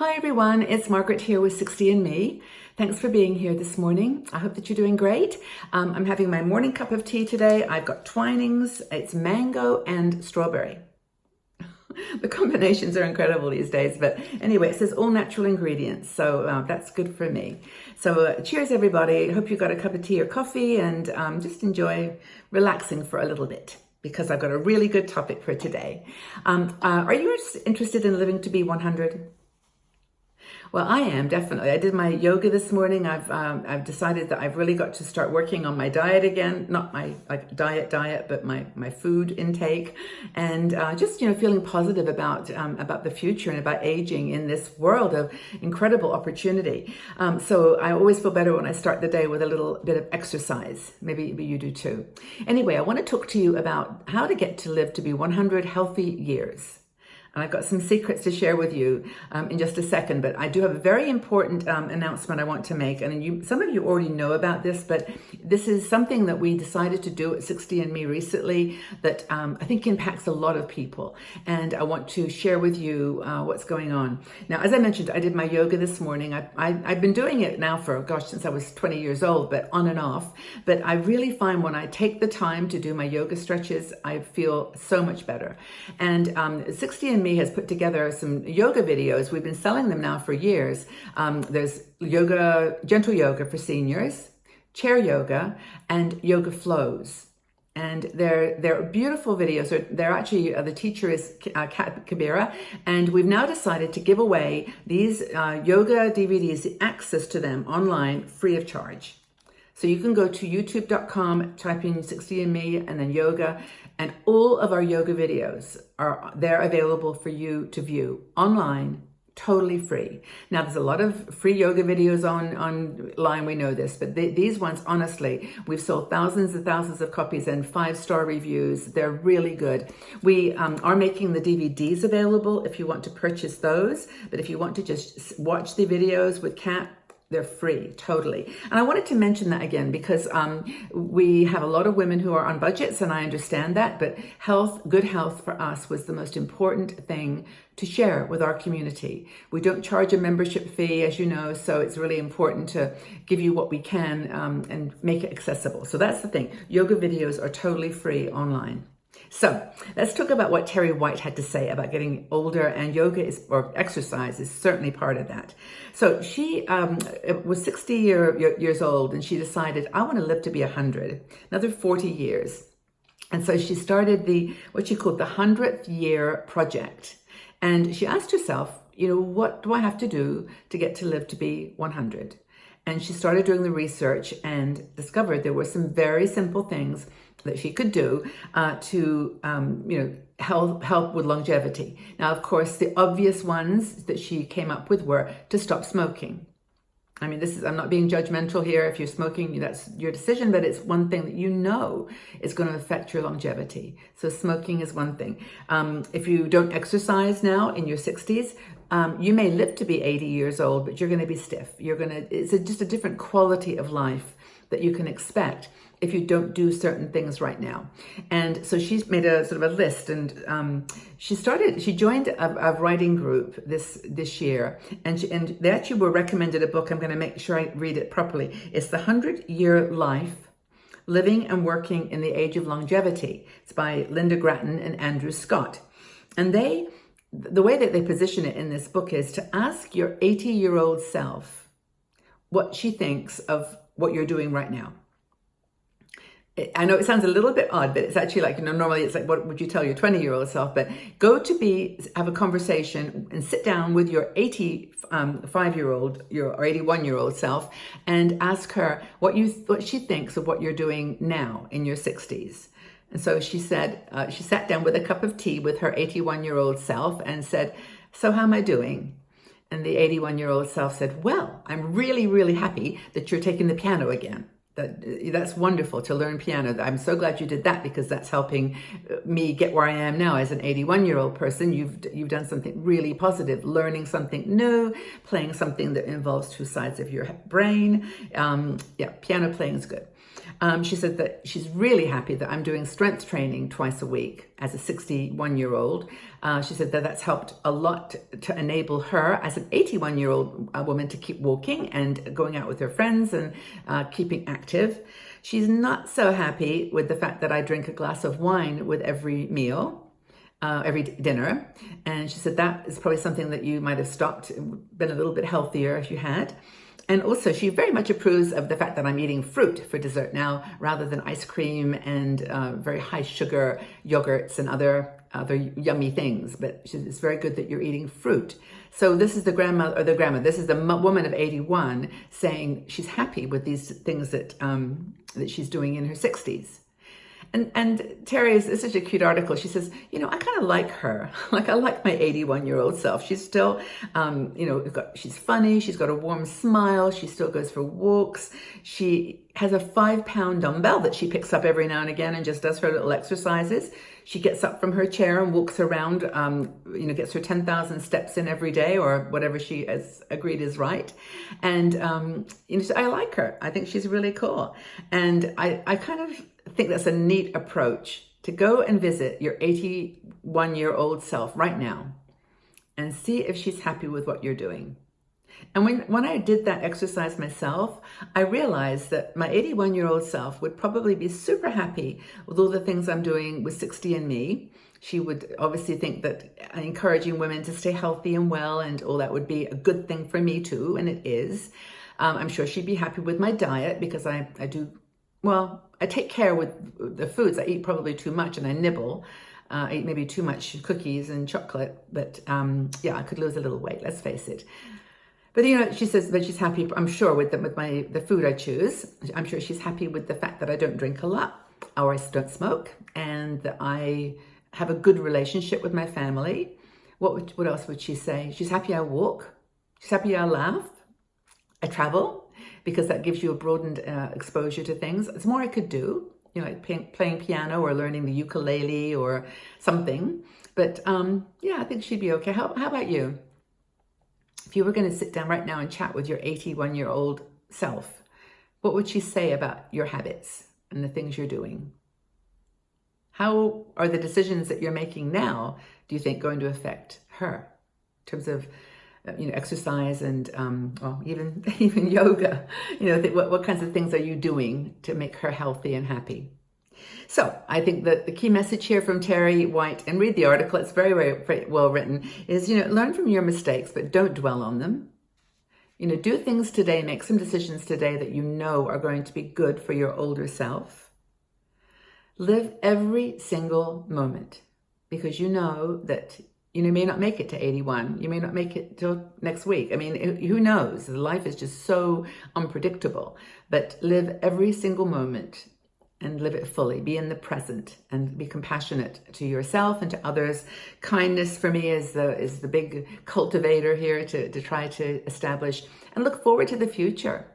Hi everyone, it's Margaret here with 60 and Me. Thanks for being here this morning. I hope that you're doing great. I'm having my morning cup of tea today. I've got Twinings, it's mango and strawberry. The combinations are incredible these days, but anyway, it says all natural ingredients, so that's good for me. So cheers everybody. Hope you got a cup of tea or coffee and just enjoy relaxing for a little bit, because I've got a really good topic for today. Are you interested in living to be 100? Well, I am definitely. I did my yoga this morning. I've decided that I've really got to start working on my diet again, not my diet, but my food intake, and just feeling positive about the future and about aging in this world of incredible opportunity. So I always feel better when I start the day with a little bit of exercise. Maybe you do too. Anyway, I want to talk to you about how to get to live to be 100 healthy years. And I've got some secrets to share with you in just a second, but I do have a very important announcement I want to make. And some of you already know about this, but this is something that we decided to do at 60 and Me recently that I think impacts a lot of people. And I want to share with you what's going on. Now, as I mentioned, I did my yoga this morning. I've been doing it now for, since I was 20 years old, but on and off. But I really find when I take the time to do my yoga stretches, I feel so much better. And 60 and Me has put together some yoga videos. We've been selling them now for years. There's yoga, gentle yoga for seniors, chair yoga, and yoga flows. And they're beautiful videos. They're actually, the teacher is Kat Kabira, and we've now decided to give away these yoga DVDs, access to them online, free of charge. So you can go to youtube.com, type in 60 and Me and then yoga, and all of our yoga videos they're available for you to view online, totally free. Now, there's a lot of free yoga videos online, we know this, but these ones, honestly, we've sold thousands and thousands of copies and 5-star reviews. They're really good. We are making the DVDs available if you want to purchase those, but if you want to just watch the videos with Kat, they're free, totally. And I wanted to mention that again because we have a lot of women who are on budgets, and I understand that, but good health for us was the most important thing to share with our community. We don't charge a membership fee, as you know, so it's really important to give you what we can and make it accessible. So that's the thing. Yoga videos are totally free online. So let's talk about what Terry White had to say about getting older, and yoga or exercise is certainly part of that. So she was 60 years old, and she decided, I want to live to be 100, another 40 years. And so she started what she called the 100th year project. And she asked herself, what do I have to do to get to live to be 100? And she started doing the research and discovered there were some very simple things that she could do to help with longevity. Now, of course, the obvious ones that she came up with were to stop smoking. I mean, I'm not being judgmental here. If you're smoking, that's your decision, but it's one thing that is going to affect your longevity. So smoking is one thing. If you don't exercise now in your 60s, you may live to be 80 years old, but you're going to be stiff. It's just a different quality of life that you can expect if you don't do certain things right now. And so she's made a sort of a list, and she joined a writing group this year, and they actually were recommended a book. I'm going to make sure I read it properly. It's The 100-Year Life, Living and Working in the Age of Longevity. It's by Linda Grattan and Andrew Scott. And the way that they position it in this book is to ask your 80-year-old self what she thinks of what you're doing right now. I know it sounds a little bit odd, but it's actually like, normally it's like, what would you tell your 20-year-old self? But have a conversation and sit down with your 85-year-old or 81-year-old self and ask her what she thinks of what you're doing now in your 60s. And so she said, she sat down with a cup of tea with her 81-year-old self and said, so how am I doing? And the 81-year-old self said, well, I'm really, really happy that you're taking the piano again. That's wonderful to learn piano. I'm so glad you did that, because that's helping me get where I am now as an 81-year-old person. You've done something really positive, learning something new, playing something that involves two sides of your brain. Piano playing is good. She said that she's really happy that I'm doing strength training twice a week as a 61-year-old. She said that that's helped a lot to enable her as an 81-year-old woman to keep walking and going out with her friends and keeping active. She's not so happy with the fact that I drink a glass of wine with every meal. Every dinner, and she said that is probably something that you might have stopped, been a little bit healthier if you had. And also she very much approves of the fact that I'm eating fruit for dessert now rather than ice cream and very high sugar yogurts and other yummy things. But it's very good that you're eating fruit. So this is the this is the woman of 81 saying she's happy with these things that she's doing in her 60s. And Terry is such a cute article. She says, I kind of like her. Like, I like my 81-year-old self. She's still, she's funny. She's got a warm smile. She still goes for walks. She has a 5-pound dumbbell that she picks up every now and again and just does her little exercises. She gets up from her chair and walks around, gets her 10,000 steps in every day or whatever she has agreed is right. And, so I like her. I think she's really cool. And I kind of think that's a neat approach to go and visit your 81-year-old self right now and see if she's happy with what you're doing. And when I did that exercise myself, I realized that my 81-year-old self would probably be super happy with all the things I'm doing with 60andMe. She would obviously think that encouraging women to stay healthy and well and all that would be a good thing for me too, and it is. I'm sure she'd be happy with my diet because I take care with the foods. I eat probably too much and I nibble. I eat maybe too much cookies and chocolate, but I could lose a little weight, let's face it. But she says that she's happy, I'm sure, with the food I choose. I'm sure she's happy with the fact that I don't drink a lot or I don't smoke and that I have a good relationship with my family. What else would she say? She's happy I walk. She's happy I laugh. I travel, because that gives you a broadened exposure to things. It's more I could do, like playing piano or learning the ukulele or something. But I think she'd be okay. How about you? If you were going to sit down right now and chat with your 81-year-old self, what would she say about your habits and the things you're doing? How are the decisions that you're making now, do you think, going to affect her in terms of exercise and even yoga? What kinds of things are you doing to make her healthy and happy? So I think that the key message here from Terry White, and read the article, it's very, very well written, is, learn from your mistakes, but don't dwell on them. Do things today, make some decisions today that are going to be good for your older self. Live every single moment, because that you may not make it to 81. You may not make it till next week. I mean, who knows? Life is just so unpredictable. But live every single moment and live it fully. Be in the present and be compassionate to yourself and to others. Kindness for me is the big cultivator here to try to establish, and look forward to the future.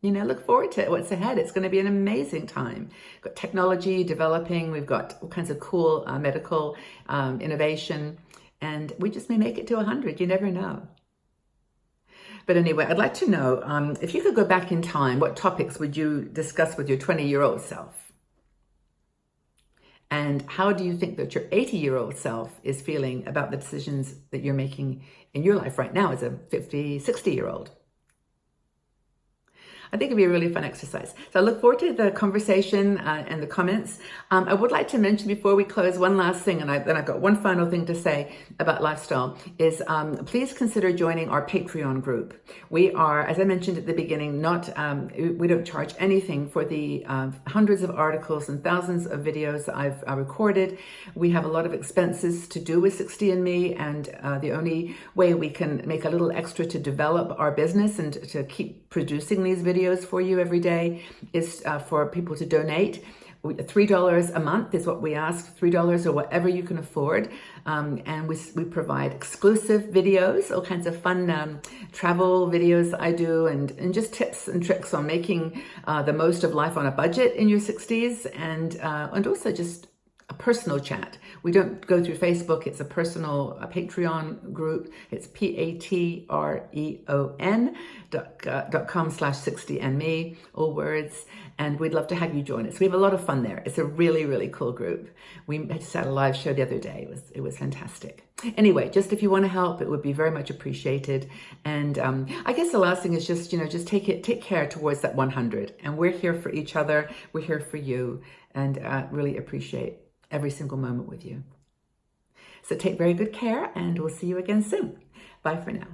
Look forward to what's ahead. It's going to be an amazing time. We've got technology developing. We've got all kinds of cool medical innovation. And we just may make it to 100. You never know. But anyway, I'd like to know, if you could go back in time, what topics would you discuss with your 20-year-old self? And how do you think that your 80-year-old self is feeling about the decisions that you're making in your life right now as a 50, 60-year-old? I think it'd be a really fun exercise. So I look forward to the conversation and the comments. I would like to mention before we close one last thing, and then I've got one final thing to say about lifestyle, is please consider joining our Patreon group. We are, as I mentioned at the beginning, we don't charge anything for the hundreds of articles and thousands of videos that I've recorded. We have a lot of expenses to do with 60andMe, and the only way we can make a little extra to develop our business and to keep producing these videos for you every day is for people to donate. $3 a month is what we ask, $3 or whatever you can afford. And we provide exclusive videos, all kinds of fun travel videos I do, and just tips and tricks on making the most of life on a budget in your 60s, and also just personal chat. We don't go through Facebook. It's a Patreon group. It's patreon.com/60andme, all words. And we'd love to have you join us. We have a lot of fun there. It's a really, really cool group. We just had a live show the other day. It was fantastic. Anyway, just if you want to help, it would be very much appreciated. And I guess the last thing is just take care towards that 100. And we're here for each other. We're here for you, and really appreciate every single moment with you. So take very good care, and we'll see you again soon. Bye for now.